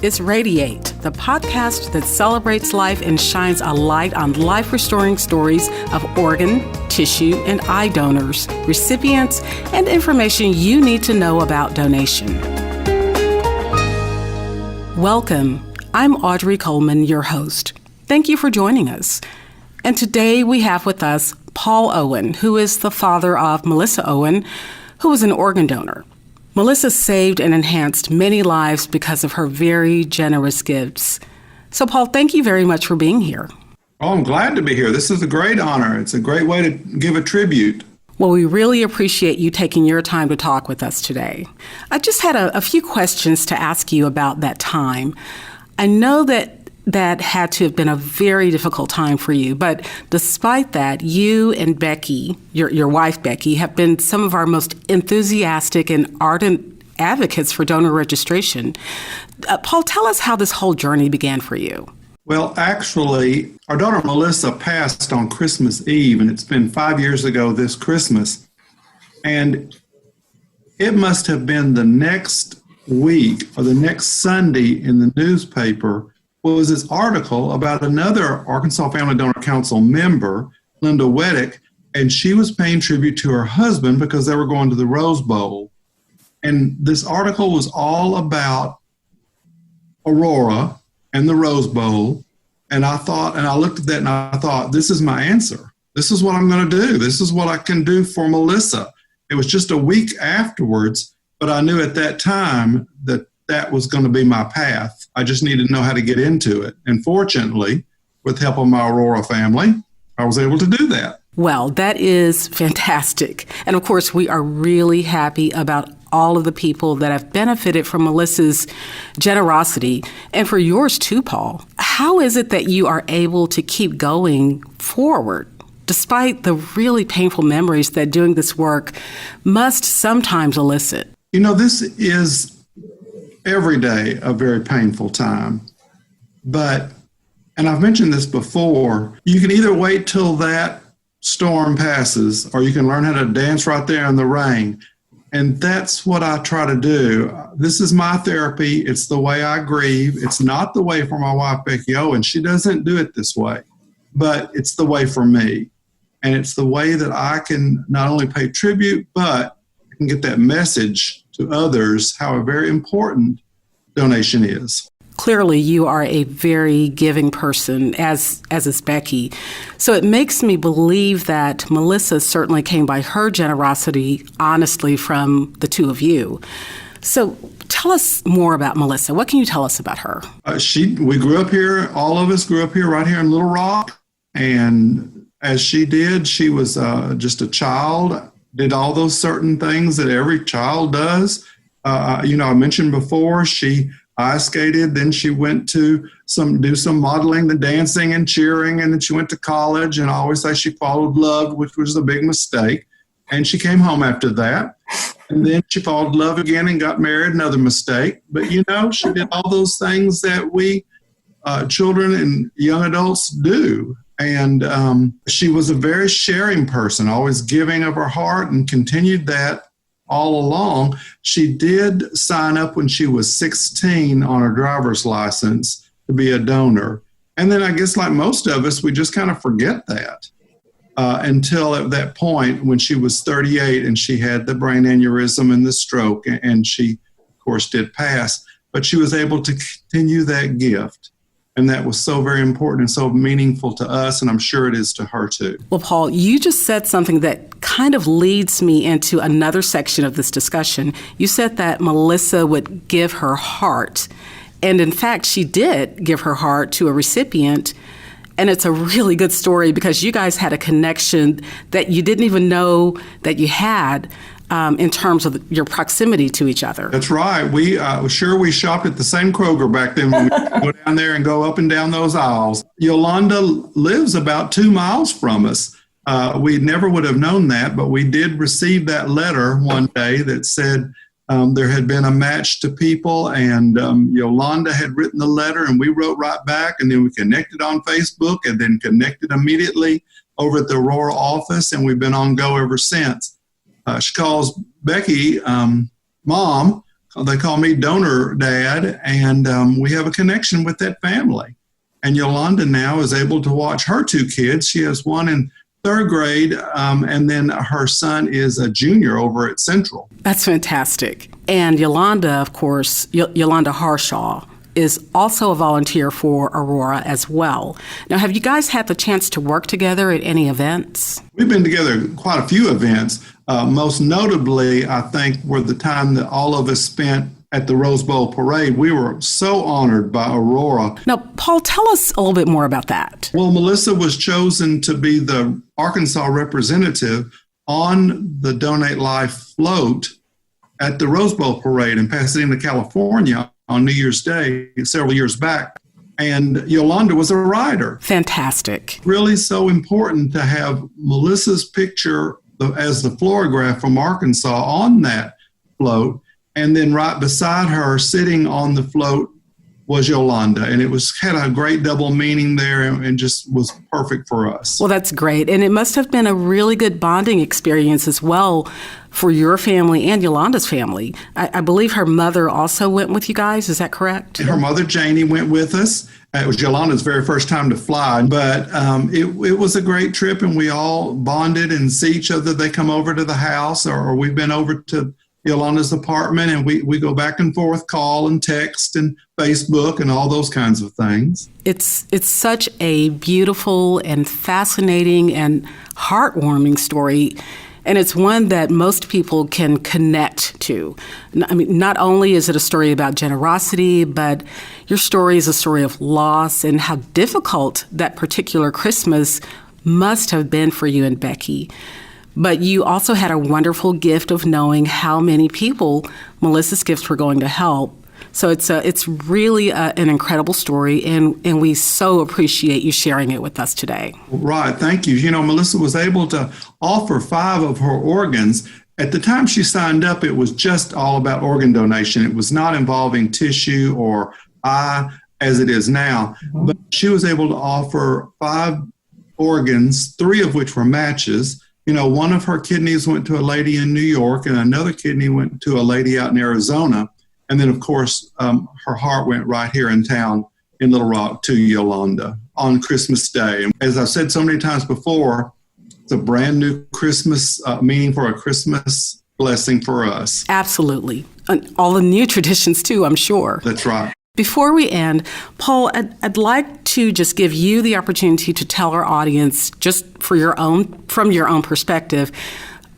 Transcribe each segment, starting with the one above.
is RadiEight, the podcast that celebrates life and shines a light on life-restoring stories of organ, tissue, and eye donors, recipients, and information you need to know about donation. Welcome. I'm Audrey Coleman, your host. Thank you for joining us. And today we have with us Paul Owen, who is the father of Melissa Owen, who was an organ donor. Melissa saved and enhanced many lives because of her very generous gifts. So, Paul, thank you very much for being here. Oh, I'm glad to be here. This is a great honor. It's a great way to give a tribute. Well, we really appreciate you taking your time to talk with us today. I just had a few questions to ask you about that time. I know that had to have been a very difficult time for you. But despite that, you and Becky, your wife Becky, have been some of our most enthusiastic and ardent advocates for donor registration. Paul, tell us how this whole journey began for you. Well, actually, our daughter Melissa passed on Christmas Eve, and it's been 5 years ago this Christmas. And it must have been the next week or the next Sunday in the newspaper was this article about another Arkansas Family Donor Council member, Linda Weddick, and she was paying tribute to her husband because they were going to the Rose Bowl. And this article was all about Aurora and the Rose Bowl. And I looked at that and I thought, this is my answer. This is what I'm going to do. This is what I can do for Melissa. It was just a week afterwards, but I knew at that time that was going to be my path. I just needed to know how to get into it. And fortunately, with the help of my Aurora family, I was able to do that. Well, that is fantastic. And of course, we are really happy about all of the people that have benefited from Melissa's generosity and for yours too, Paul. How is it that you are able to keep going forward despite the really painful memories that doing this work must sometimes elicit? You know, this is every day a very painful time. And I've mentioned this before, you can either wait till that storm passes or you can learn how to dance right there in the rain. And that's what I try to do. This is my therapy. It's the way I grieve. It's not the way for my wife, Becky Owen. She doesn't do it this way, but it's the way for me. And it's the way that I can not only pay tribute, but I can get that message to others how very important donation is. Clearly, you are a very giving person, as is Becky. So it makes me believe that Melissa certainly came by her generosity, honestly, from the two of you. So tell us more about Melissa. What can you tell us about her? We grew up here. All of us grew up here right here in Little Rock. And as she did, she was just a child, did all those certain things that every child does. I mentioned before, she ice skated, then she went to do some modeling, the dancing and cheering, and then she went to college, and I always say she followed love, which was a big mistake. And she came home after that, and then she followed love again and got married, another mistake. But, she did all those things that we children and young adults do. And she was a very sharing person, always giving of her heart, and continued that all along. She did sign up when she was 16 on her driver's license to be a donor. And then I guess like most of us, we just kind of forget that until at that point when she was 38 and she had the brain aneurysm and the stroke, and she, of course, did pass. But she was able to continue that gift. And that was so very important and so meaningful to us, and I'm sure it is to her too. Well, Paul, you just said something that kind of leads me into another section of this discussion. You said that Melissa would give her heart. And in fact, she did give her heart to a recipient. And it's a really good story because you guys had a connection that you didn't even know that you had. In terms of your proximity to each other. That's right. We shopped at the same Kroger back then when we go down there and go up and down those aisles. Yolanda lives about 2 miles from us. We never would have known that, but we did receive that letter one day that said there had been a match to people, and Yolanda had written the letter, and we wrote right back, and then we connected on Facebook, and then connected immediately over at the Aurora office, and we've been on go ever since. She calls Becky Mom They call me Donor Dad, and we have a connection with that family. And Yolanda now is able to watch her two kids. She has one in third grade, and then her son is a junior over at Central. That's fantastic. And Yolanda, of course, Yolanda Harshaw, is also a volunteer for Aurora as well. Now, have you guys had the chance to work together at any events? We've been together quite a few events. Most notably, I think, were the time that all of us spent at the Rose Bowl Parade. We were so honored by Aurora. Now, Paul, tell us a little bit more about that. Well, Melissa was chosen to be the Arkansas representative on the Donate Life float at the Rose Bowl Parade in Pasadena, California on New Year's Day several years back. And Yolanda was a rider. Fantastic. Really so important to have Melissa's picture as the florograph from Arkansas on that float. And then right beside her, sitting on the float, was Yolanda. And it had a great double meaning there and just was perfect for us. Well, that's great. And it must have been a really good bonding experience as well for your family and Yolanda's family. I believe her mother also went with you guys. Is that correct? Her mother, Janie, went with us. It was Yolanda's very first time to fly, but it was a great trip, and we all bonded and see each other. They come over to the house, or we've been over to Yolanda's apartment, and we go back and forth, call and text and Facebook and all those kinds of things. It's such a beautiful and fascinating and heartwarming story. And it's one that most people can connect to. I mean, not only is it a story about generosity, but your story is a story of loss and how difficult that particular Christmas must have been for you and Becky. But you also had a wonderful gift of knowing how many people Melissa's gifts were going to help. So it's really an incredible story, and we so appreciate you sharing it with us today. Right, thank you. You know, Melissa was able to offer 5 of her organs. At the time she signed up, it was just all about organ donation. It was not involving tissue or eye as it is now. But she was able to offer 5 organs, 3 of which were matches. You know, one of her kidneys went to a lady in New York, and another kidney went to a lady out in Arizona. And then, of course, her heart went right here in town in Little Rock to Yolanda on Christmas Day. And as I've said so many times before, it's a brand new Christmas meaning for a Christmas blessing for us. Absolutely. And all the new traditions, too, I'm sure. That's right. Before we end, Paul, I'd like to just give you the opportunity to tell our audience, just from your own perspective,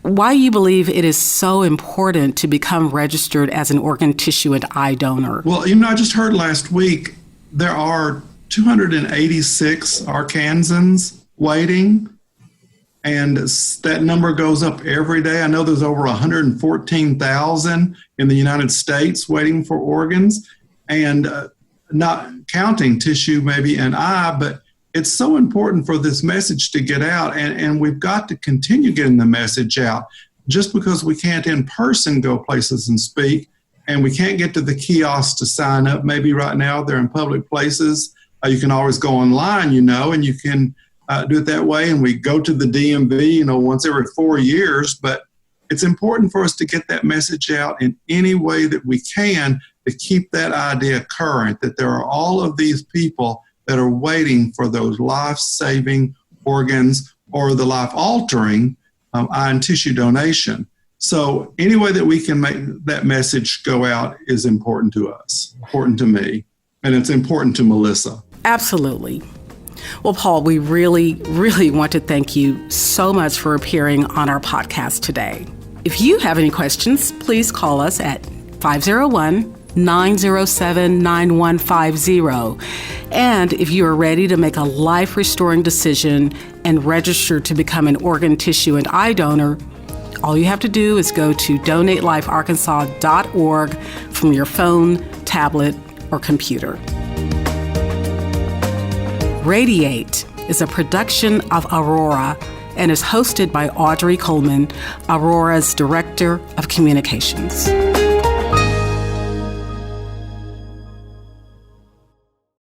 why you believe it is so important to become registered as an organ, tissue, and eye donor. Well, you know, I just heard last week there are 286 Arkansans waiting, and that number goes up every day. I know there's over 114,000 in the United States waiting for organs, and not counting tissue maybe and eye, but it's so important for this message to get out, and we've got to continue getting the message out. Just because we can't in person go places and speak, and we can't get to the kiosks to sign up, maybe right now they're in public places. You can always go online, you know, and you can do it that way. And we go to the DMV, you know, once every 4 years, but it's important for us to get that message out in any way that we can to keep that idea current, that there are all of these people that are waiting for those life-saving organs or the life-altering eye and tissue donation. So any way that we can make that message go out is important to us, important to me, and it's important to Melissa. Absolutely. Well, Paul, we really, really want to thank you so much for appearing on our podcast today. If you have any questions, please call us at 501-907-9150. And if you are ready to make a life-restoring decision and register to become an organ, tissue, and eye donor, all you have to do is go to donatelifearkansas.org from your phone, tablet, or computer. RadiEight is a production of Aurora and is hosted by Audrey Coleman, Aurora's Director of Communications.